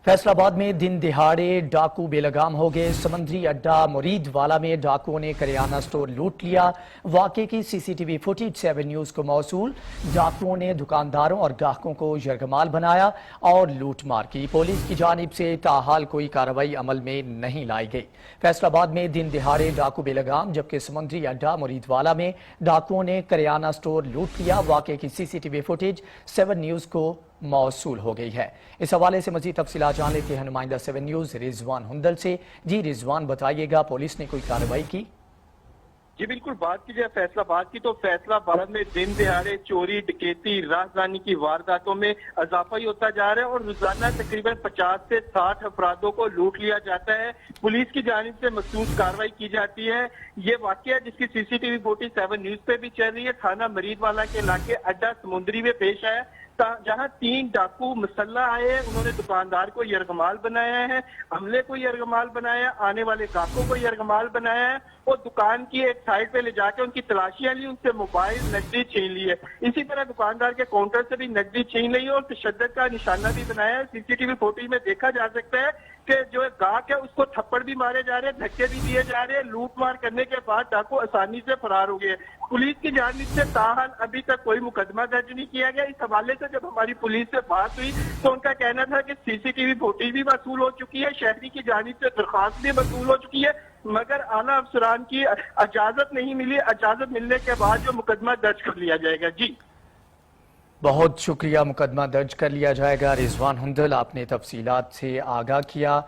फैसला आबाद में दिन दिहाड़े डाकू बेलगाम हो गए। समंदरी अड्डा मुरीद वाला में डाकुओं ने करियाना स्टोर लूट लिया। वाकये की सीसीटीवी फुटेज 7 न्यूज को मौसूल। डाकुओं ने दुकानदारों और ग्राहकों को यरगमाल बनाया और लूट मार की। पुलिस की जानिब से ताहाल कोई कार्रवाई अमल में नहीं लाई गई। फैसलाबाद में दिन दिहाड़े डाकू बेलगाम, जबकि समंदरी अड्डा मुरीद वाला में डाकुओं ने करियाना स्टोर लूट लिया। वाकये की सीसीटीवी फुटेज 7 न्यूज को मौसूल हो गई है। इस हवाले से मजीद तफसीलात जान लेते हैं नुमाइंदा 7 न्यूज रिजवान हुंदल से। जी रिजवान, बताइएगा, पुलिस ने कोई कार्रवाई की? जी बिल्कुल, बात की जाए फैसलाबाद की तो फैसलाबाद में दिन दिहाड़े चोरी, डकैती, राहदानी की वारदातों में इजाफा ही होता जा रहा है और रोजाना तकरीबन 50 से 60 अफरादों को लूट लिया जाता है। पुलिस की जानिब से मखसूस कार्रवाई की जाती है। ये वाकया जिसकी सीसीटीवी फुटेज 7 न्यूज पे भी चल रही है, थाना मरीदवाला के इलाके अड्डा समुंदरी में पेश आया, जहां 3 डाकू मुसल्ला आए हैं। उन्होंने दुकानदार को यरगमाल बनाया है, अमले को यरगमाल बनाया, आने वाले ग्राहकों को यरगमाल बनाया है और दुकान की एक साइड पे ले जाकर उनकी तलाशियां ली, उनसे मोबाइल, नकदी छीन ली है। इसी तरह दुकानदार के काउंटर से भी नकदी छीन ली है और तशद्दुद का निशाना भी बनाया है। सीसीटीवी फुटेज में देखा जा सकता है कि जो ग्राहक है उसको थप्पड़ भी मारे जा रहे हैं, धक्के भी दिए जा रहे हैं। लूट मार करने के बाद डाकू आसानी से फरार हो गए। पुलिस की जानिब से ताहाल अभी तक कोई मुकदमा दर्ज नहीं किया गया। इस हवाले से जब हमारी पुलिस से बात हुई तो उनका कहना था कि सीसीटीवी फुटेज भी वसूल हो चुकी है, शहरी की जानिब से दरख्वास्त भी वसूल हो चुकी है, मगर आला अफसरान की इजाजत नहीं मिली। इजाजत मिलने के बाद जो मुकदमा दर्ज कर लिया जाएगा। जी बहुत शुक्रिया, मुकदमा दर्ज कर लिया जाएगा। रिजवान हुंदल, आपने तफसीलात से आगाह किया।